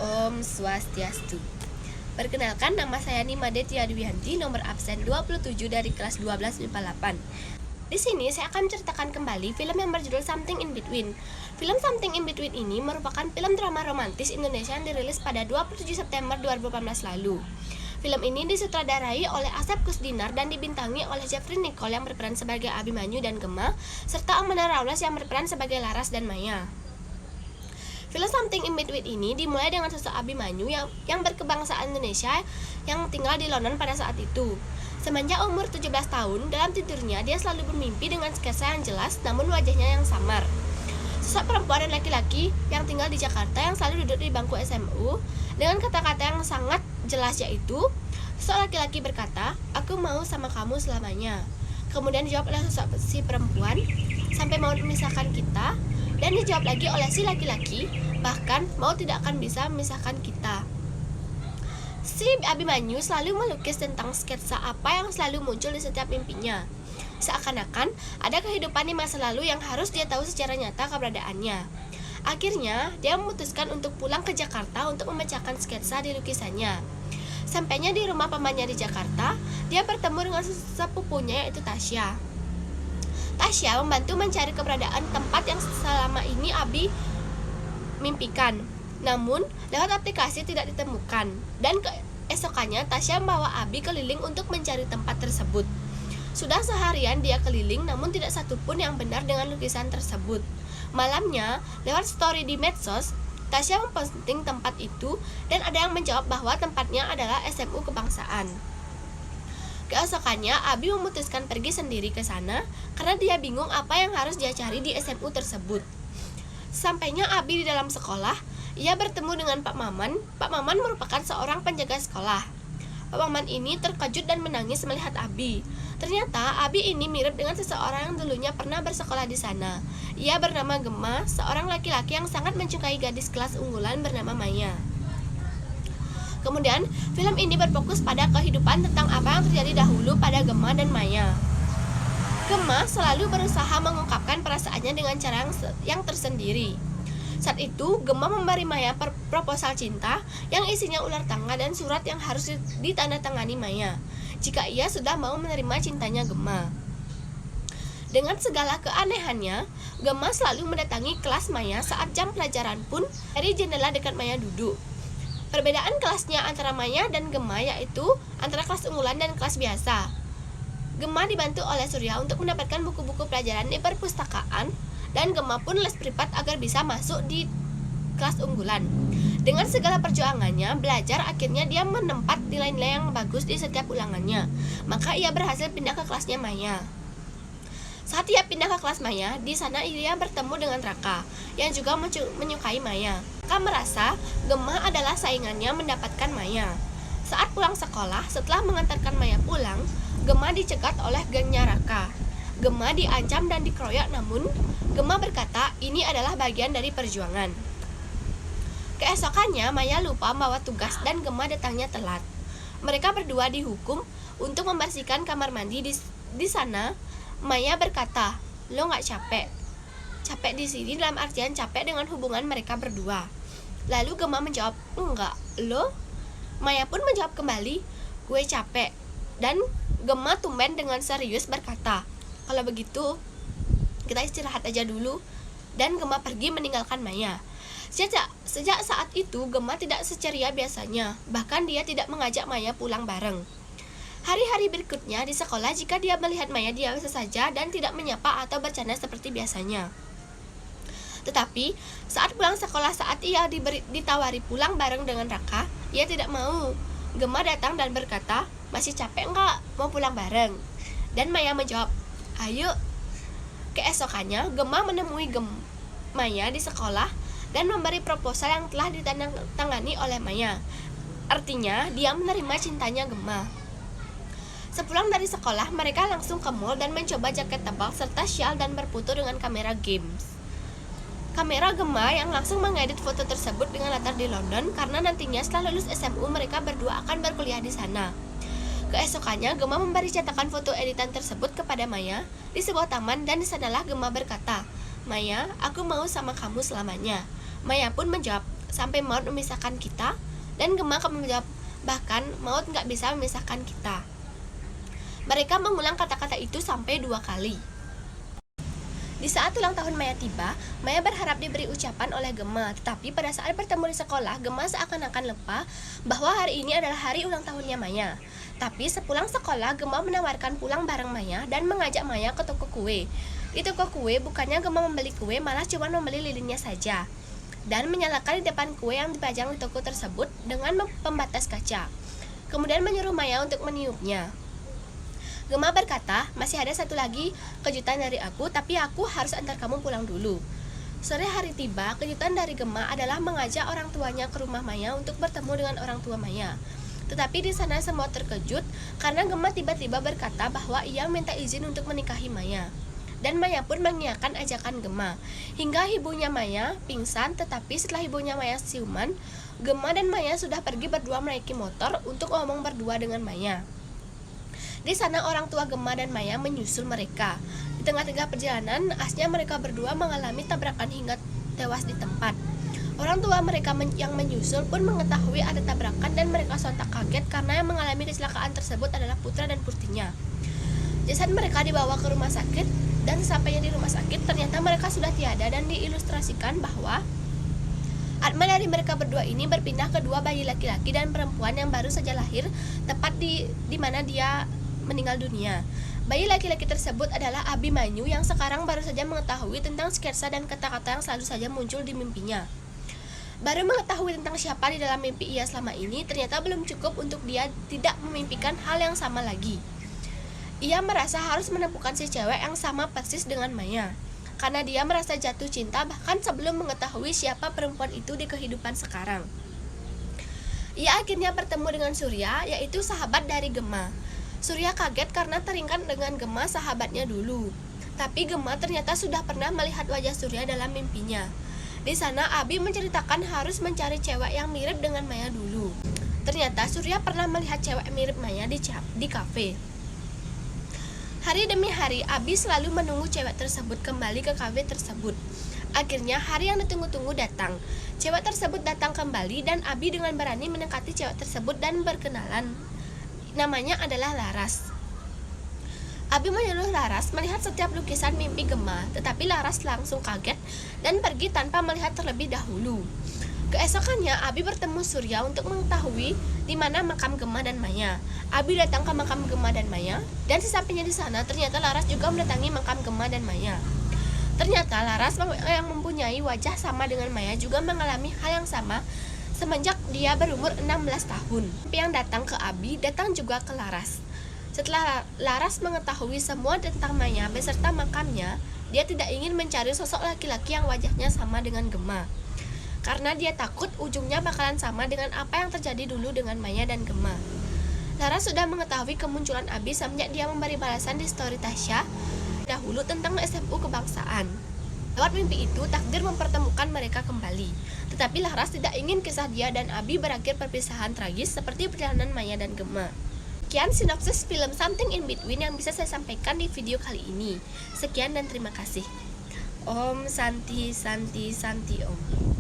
Om Swastiastu. Perkenalkan, nama saya Nimade Tiadewihanti, nomor absen 27 dari kelas 12 MIPA 8. Di sini saya akan menceritakan kembali film yang berjudul Something in Between. Film Something in Between ini merupakan film drama romantis Indonesia yang dirilis pada 27 September 2018 lalu. Film ini disutradarai oleh Asep Kusdinar dan dibintangi oleh Jeffrey Nicole yang berperan sebagai Abimanyu dan Gema, serta Amanda Rawles yang berperan sebagai Laras dan Maya. Film Something in Between ini dimulai dengan sosok Abimanyu yang berkebangsaan Indonesia yang tinggal di London pada saat itu. Semenjak umur 17 tahun, dalam tidurnya dia selalu bermimpi dengan sketsa yang jelas namun wajahnya yang samar. Sosok perempuan dan laki-laki yang tinggal di Jakarta yang selalu duduk di bangku SMU dengan kata-kata yang sangat jelas, yaitu sosok laki-laki berkata, "Aku mau sama kamu selamanya." Kemudian dijawab oleh sosok si perempuan, "Sampai mau memisahkan kita." Dan dijawab lagi oleh si laki-laki, "Bahkan mau tidak akan bisa memisahkan kita." Si Abimanyu selalu melukis tentang sketsa apa yang selalu muncul di setiap mimpinya. Seakan-akan ada kehidupan di masa lalu yang harus dia tahu secara nyata keberadaannya. Akhirnya, dia memutuskan untuk pulang ke Jakarta untuk memecahkan sketsa di lukisannya. Sampainya di rumah pamannya di Jakarta, dia bertemu dengan sepupunya yaitu Tasya. Tasya membantu mencari keberadaan tempat yang selama ini Abi mimpikan. Namun, lewat aplikasi tidak ditemukan. Dan keesokannya, Tasya membawa Abi keliling untuk mencari tempat tersebut. Sudah seharian dia keliling, namun tidak satupun yang benar dengan lukisan tersebut. Malamnya, lewat story di medsos, Tasya memposting tempat itu dan ada yang menjawab bahwa tempatnya adalah SMU Kebangsaan. Keesokannya, Abi memutuskan pergi sendiri ke sana karena dia bingung apa yang harus dia cari di SMU tersebut. Sampainya Abi di dalam sekolah, ia bertemu dengan Pak Maman. Pak Maman merupakan seorang penjaga sekolah. Pak Maman ini terkejut dan menangis melihat Abi. Ternyata Abi ini mirip dengan seseorang yang dulunya pernah bersekolah di sana. Ia bernama Gema, seorang laki-laki yang sangat mencintai gadis kelas unggulan bernama Maya. Kemudian, film ini berfokus pada kehidupan tentang apa yang terjadi dahulu pada Gema dan Maya. Gema selalu berusaha mengungkapkan perasaannya dengan cara yang tersendiri. Saat itu, Gema memberi Maya proposal cinta yang isinya ular tangga dan surat yang harus ditandatangani Maya jika ia sudah mau menerima cintanya Gema. Dengan segala keanehannya, Gema selalu mendatangi kelas Maya saat jam pelajaran pun dari jendela dekat Maya duduk. Perbedaan kelasnya antara Maya dan Gema yaitu antara kelas unggulan dan kelas biasa. Gema dibantu oleh Surya untuk mendapatkan buku-buku pelajaran di perpustakaan dan Gema pun les privat agar bisa masuk di kelas unggulan. Dengan segala perjuangannya belajar, akhirnya dia menempat nilai-nilai yang bagus di setiap ulangannya. Maka ia berhasil pindah ke kelasnya Maya. Saat ia pindah ke kelas Maya, di sana ia bertemu dengan Raka yang juga menyukai Maya. Raka merasa Gema adalah saingannya mendapatkan Maya. Saat pulang sekolah, setelah mengantarkan Maya pulang, Gema dicegat oleh gengnya Raka. Gema diancam dan dikeroyok, namun Gema berkata ini adalah bagian dari perjuangan. Keesokannya, Maya lupa membawa tugas dan Gema datangnya telat. Mereka berdua dihukum untuk membersihkan kamar mandi di sana. Maya berkata, "Lo nggak capek?" Capek di sini dalam artian capek dengan hubungan mereka berdua. Lalu Gema menjawab, "Enggak, lo?" Maya pun menjawab kembali, "Gue capek." Dan Gema tumben dengan serius berkata, "Kalau begitu, kita istirahat aja dulu." Dan Gema pergi meninggalkan Maya. Sejak saat itu, Gema tidak seceria biasanya. Bahkan dia tidak mengajak Maya pulang bareng. Hari-hari berikutnya di sekolah, jika dia melihat Maya, dia biasa saja dan tidak menyapa atau bercanda seperti biasanya. Tetapi saat pulang sekolah, saat ia ditawari pulang bareng dengan Raka, ia tidak mau. Gema datang dan berkata, "Masih capek enggak? Mau pulang bareng?" Dan Maya menjawab, "Ayo." Keesokannya, Gema menemui Maya di sekolah dan memberi proposal yang telah ditandatangani oleh Maya. Artinya, dia menerima cintanya Gema. Sepulang dari sekolah, mereka langsung ke mall dan mencoba jaket tebal serta syal dan berfoto dengan kamera games. Kamera Gema yang langsung mengedit foto tersebut dengan latar di London karena nantinya setelah lulus SMU mereka berdua akan berkuliah di sana. Keesokannya, Gema memberi cetakan foto editan tersebut kepada Maya di sebuah taman dan di sanalah Gema berkata, "Maya, aku mau sama kamu selamanya." Maya pun menjawab, sampai maut memisahkan kita? Dan Gemma akan menjawab, bahkan maut nggak bisa memisahkan kita. Mereka mengulang kata-kata itu sampai 2 kali. Di saat ulang tahun Maya tiba, Maya berharap diberi ucapan oleh Gemma, tetapi pada saat bertemu di sekolah, Gemma seakan-akan lupa bahwa hari ini adalah hari ulang tahunnya Maya. Tapi sepulang sekolah, Gemma menawarkan pulang bareng Maya dan mengajak Maya ke toko kue. Di toko kue, bukannya Gemma membeli kue, malah cuma membeli lilinnya saja. Dan menyalakan di depan kue yang dipajang di toko tersebut dengan pembatas kaca. Kemudian menyuruh Maya untuk meniupnya. Gemma berkata, masih ada satu lagi kejutan dari aku, tapi aku harus antar kamu pulang dulu. Sore hari tiba, kejutan dari Gemma adalah mengajak orang tuanya ke rumah Maya untuk bertemu dengan orang tua Maya. Tetapi di sana semua terkejut karena Gemma tiba-tiba berkata bahwa ia minta izin untuk menikahi Maya. Dan Maya pun mengiyakan ajakan Gemma. Hingga ibunya Maya pingsan, tetapi setelah ibunya Maya siuman, Gemma dan Maya sudah pergi berdua menaiki motor untuk ngomong berdua dengan Maya. Di sana orang tua Gemma dan Maya menyusul mereka. Di tengah-tengah perjalanan, asnya mereka berdua mengalami tabrakan hingga tewas di tempat. Orang tua mereka yang menyusul pun mengetahui ada tabrakan dan mereka sontak kaget karena yang mengalami kecelakaan tersebut adalah putra dan putrinya. Jasad mereka dibawa ke rumah sakit dan sampainya di rumah sakit ternyata mereka sudah tiada dan diilustrasikan bahwa atma dari mereka berdua ini berpindah ke 2 bayi laki-laki dan perempuan yang baru saja lahir tepat di mana dia meninggal dunia. Bayi laki-laki tersebut adalah Abimanyu yang sekarang baru saja mengetahui tentang sketsa dan kata-kata yang selalu saja muncul di mimpinya. Baru mengetahui tentang siapa di dalam mimpi ia selama ini, ternyata belum cukup untuk dia tidak memimpikan hal yang sama lagi. Ia merasa harus menemukan si cewek yang sama persis dengan Maya, karena dia merasa jatuh cinta bahkan sebelum mengetahui siapa perempuan itu di kehidupan sekarang. Ia akhirnya bertemu dengan Surya, yaitu sahabat dari Gemma. Surya kaget karena teringat dengan Gemma sahabatnya dulu. Tapi Gemma ternyata sudah pernah melihat wajah Surya dalam mimpinya. Di sana Abi menceritakan harus mencari cewek yang mirip dengan Maya dulu. Ternyata Surya pernah melihat cewek mirip Maya di kafe. Hari demi hari Abi selalu menunggu cewek tersebut kembali ke kafe tersebut. Akhirnya hari yang ditunggu-tunggu datang. Cewek tersebut datang kembali dan Abi dengan berani mendekati cewek tersebut dan berkenalan. Namanya adalah Laras. Abi menyuruh Laras melihat setiap lukisan mimpi Gemma, tetapi Laras langsung kaget dan pergi tanpa melihat terlebih dahulu. Keesokannya Abi bertemu Surya untuk mengetahui di mana makam Gemma dan Maya. Abi datang ke makam Gemma dan Maya, dan sesampainya di sana ternyata Laras juga mendatangi makam Gemma dan Maya. Ternyata Laras yang mempunyai wajah sama dengan Maya juga mengalami hal yang sama semenjak dia berumur 16 tahun. Yang datang ke Abi datang juga ke Laras. Setelah Laras mengetahui semua tentang Maya beserta makamnya, dia tidak ingin mencari sosok laki-laki yang wajahnya sama dengan Gemma, karena dia takut ujungnya bakalan sama dengan apa yang terjadi dulu dengan Maya dan Gemma. Laras sudah mengetahui kemunculan Abi semenjak dia memberi balasan di story Tasya dahulu tentang SMU kebangsaan. Lewat mimpi itu, takdir mempertemukan mereka kembali. Tetapi Laras tidak ingin kisah dia dan Abi berakhir perpisahan tragis seperti perjalanan Maya dan Gemma. Sekian sinopsis film Something in Between yang bisa saya sampaikan di video kali ini. Sekian dan terima kasih. Om Santi Santi Santi Om.